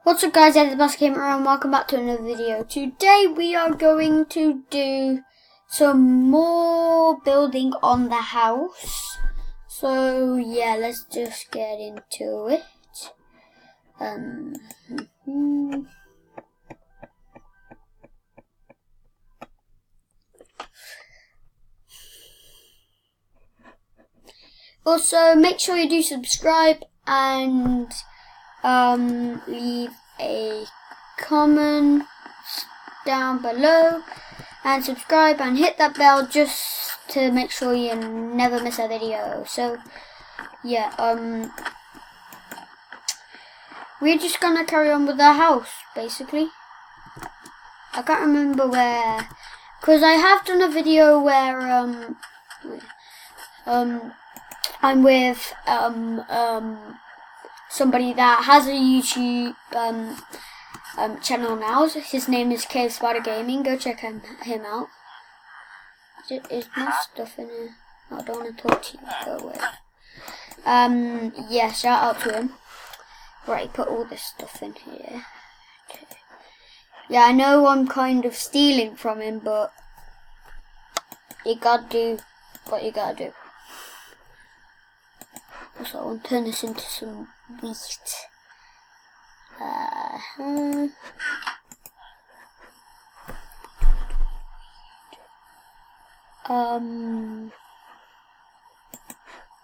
What's up guys, it's Bass Gamer and welcome back to another video. Today we are going to do some more building on the house. So yeah, let's just get into it. Also, make sure you do subscribe and leave a comment down below and subscribe and hit that bell just to make sure you never miss a video. So yeah, we're just gonna carry on with the house basically. I can't remember where, because I have done a video where I'm with somebody that has a YouTube channel now. His name is Cave Spider Gaming. Go check him out. Is my stuff in here? I don't want to talk to you. Go away. Yeah, shout out to him. Right, put all this stuff in here. Okay. Yeah, I know I'm kind of stealing from him, but you gotta do what you gotta do. So I'll turn this into some wheat.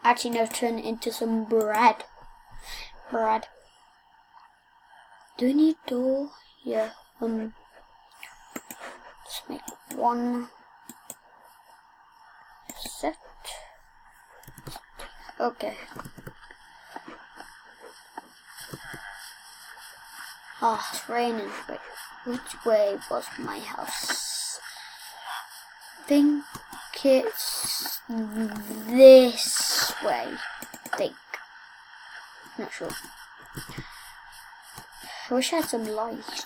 Actually no, turn it into some bread. Do we need door? Yeah. Let's make one set. Okay. Oh, it's raining. Wait, which way was my house? I think it's this way. I think. Not sure. I wish I had some lights.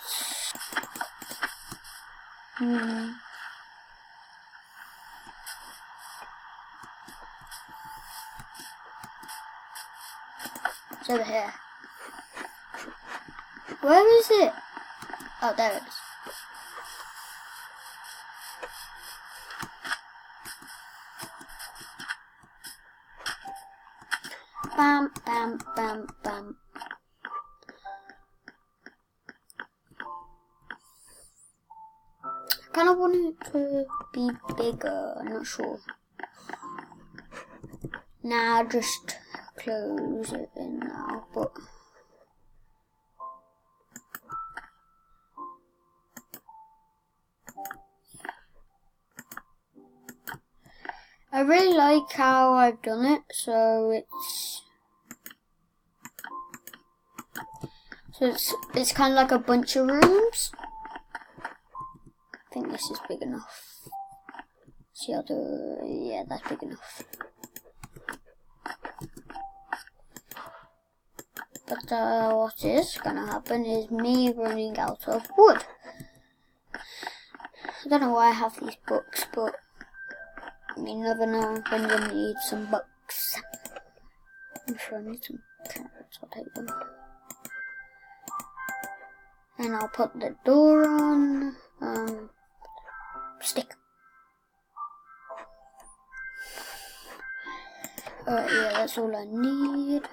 It's over here. Where is it? Oh, there it is. Bam, bam, bam, bam. I kind of want it to be bigger. I'm not sure. Nah, just close it in now, but I really like how I've done it. So it's kind of like a bunch of rooms. I think this is big enough. See how yeah, that's big enough. But what is gonna happen is me running out of wood. I don't know why I have these books, but you never know when you need some books. I'm sure I need some carrots, I'll take them. And I'll put the door on, stick. Alright, yeah, that's all I need.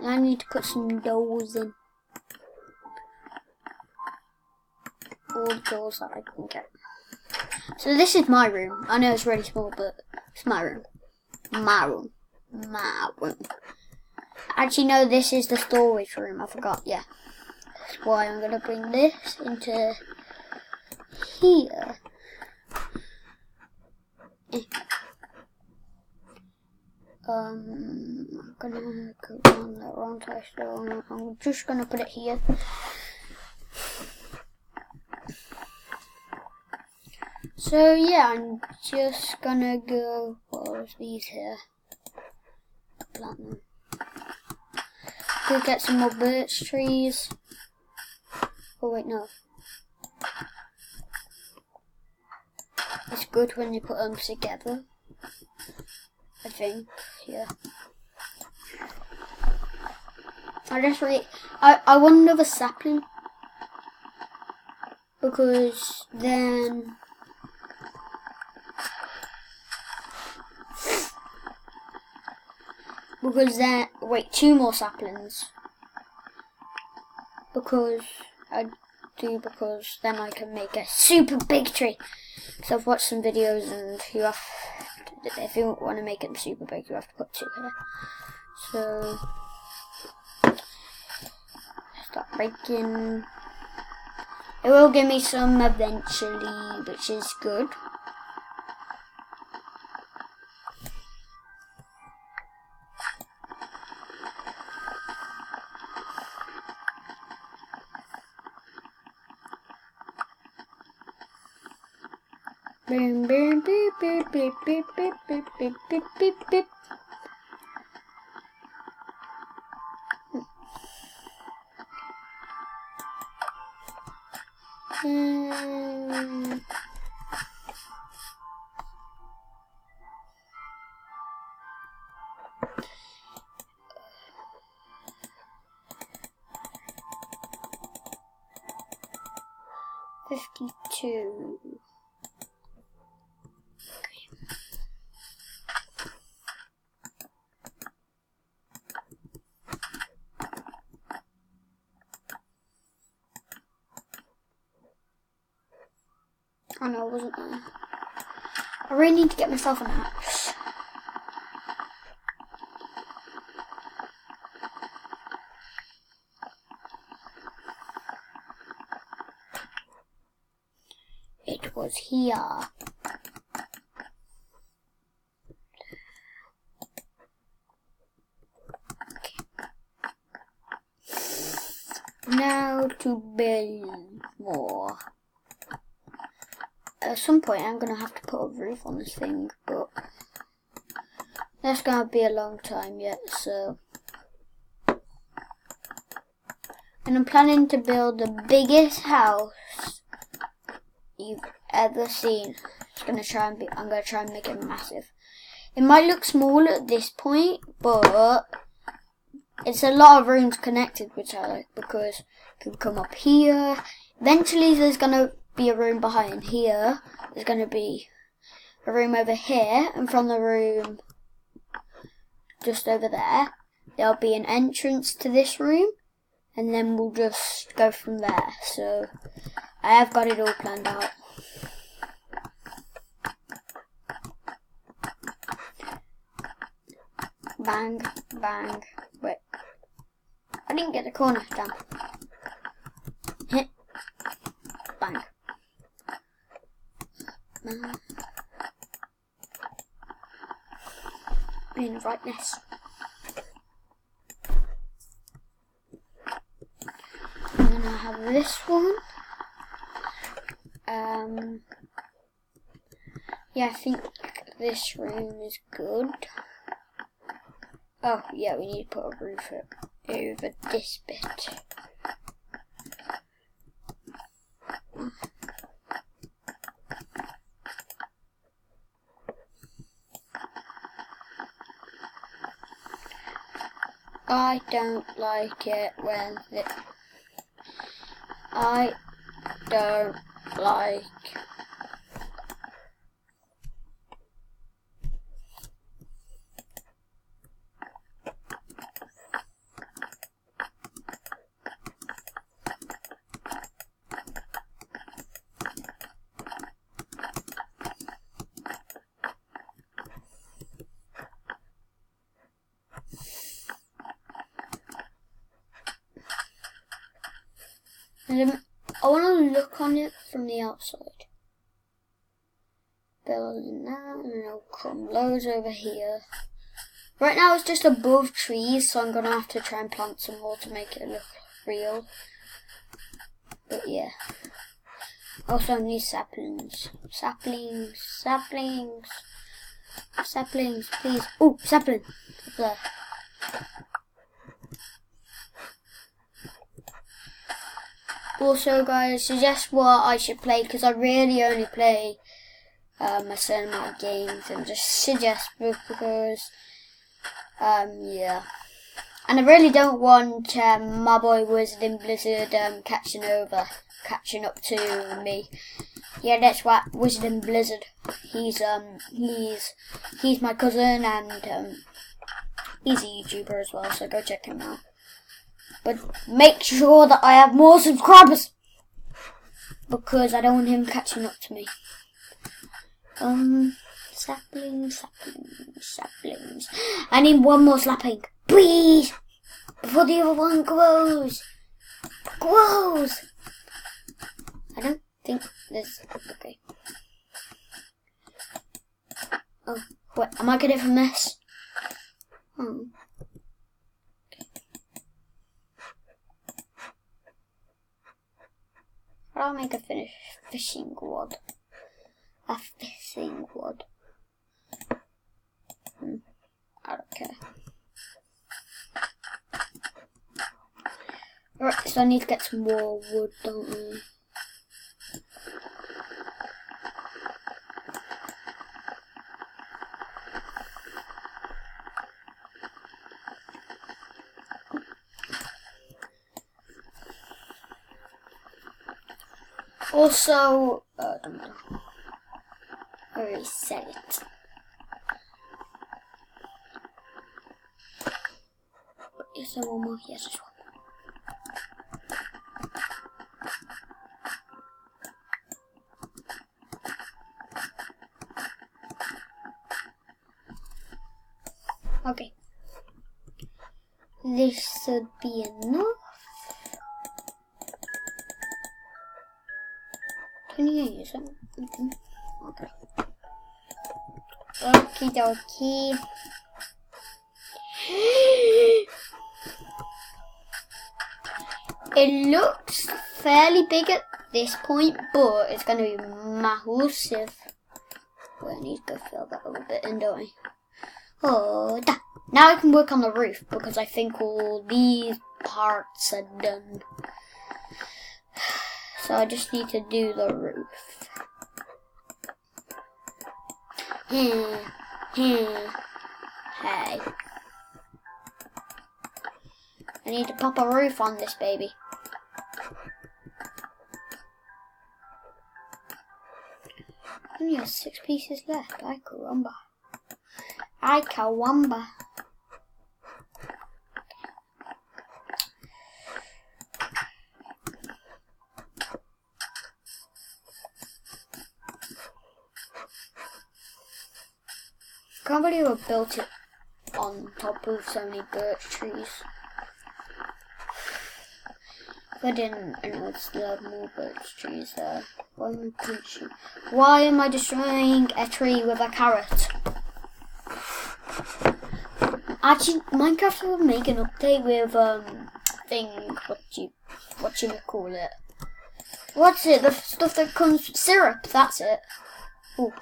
I need to put some doors in. All the doors that I can get. So this is my room. I know it's really small, but it's my room. My room. Actually, no, this is the storage room. I forgot, yeah. That's why I'm going to bring this into here. I'm gonna go down that wrong side, so I'm just gonna put it here. So yeah, I'm just gonna go. What's these here? Plant them. Go get some more birch trees. Oh wait, no. It's good when you put them together. I think, yeah. I want another sapling. Because then... Wait, 2 more saplings. Because then I can make a super big tree. So I've watched some videos, and if you want to make it super big, you have to put 2 here. So start breaking. It will give me some eventually, which is good. Boom, boom, beep, beep, beep, beep, beep, beep, beep, beep, beep, beep. Hmm. 52. Oh no, I wasn't there. I really need to get myself an axe. It was here. Okay. Now to build more. At some point I'm going to have to put a roof on this thing, but that's going to be a long time yet, so. And I'm planning to build the biggest house you've ever seen. I'm going to try and make it massive. It might look small at this point, but it's a lot of rooms connected, which I like, because you can come up here. Eventually there's going to be a room behind here. There's going to be a room over here, and from the room just over there, there'll be an entrance to this room, and then we'll just go from there. So I have got it all planned out. Bang, bang. Wait, I didn't get the corner. Damn. Hit. Bang. In rightness. I'm gonna have this one. Yeah, I think this room is good. Oh, yeah, we need to put a roof over this bit. I don't like it when I don't like. I want to look on it from the outside. Building that, and then I'll come loads over here. Right now it's just above trees, so I'm going to have to try and plant some more to make it look real. But yeah. Also I need saplings. Saplings, saplings. Saplings, please. Oh, sapling. Up there. Also, guys, suggest what I should play, because I really only play a certain amount of games, and just suggest because, yeah. And I really don't want my boy Wizarding Blizzard catching up to me. Yeah, that's what Wizarding Blizzard. He's my cousin, and he's a YouTuber as well. So go check him out. But make sure that I have more subscribers, because I don't want him catching up to me. Saplings. I need one more sapling, please, before the other one grows. I don't think there's... Okay. Oh, wait, am I getting it from this? How do I make a fishing rod? A fishing rod. I don't care. Alright, so I need to get some more wood, don't I? Also, I don't know. I already said it. Is there one more? Yes, there's one. Okay. This should be enough. Can you use it? Okay. Okie dokie. It looks fairly big at this point, but it's going to be massive. Well, I need to go fill that a little bit in, don't I? Oh, now I can work on the roof, because I think all these parts are done. So I just need to do the roof. Hey. I need to pop a roof on this baby. Only have 6 pieces left. Ay caramba. Can't believe I built it on top of so many birch trees. If I didn't, I know I'd still have more birch trees there. Why am I punching? Why am I destroying a tree with a carrot? Actually, Minecraft will make an update with what you call it? What's it? The stuff that comes syrup. That's it. Oh,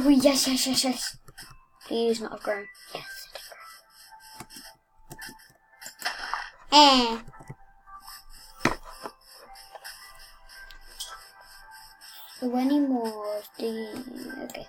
yes. Please not have grown. Yes, it has grown. So any more of the... Okay.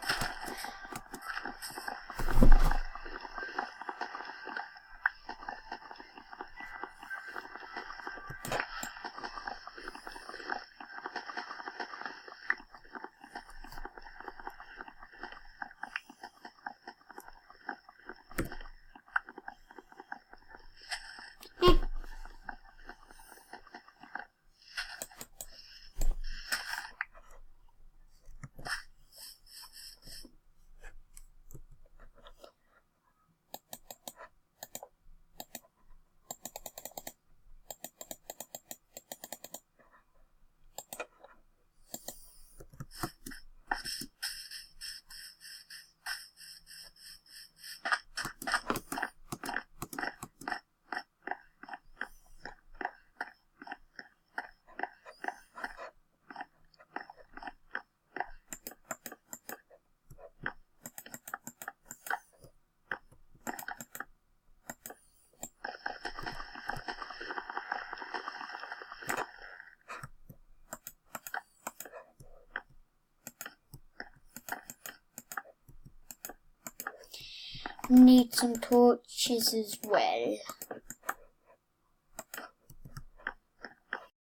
Need some torches as well.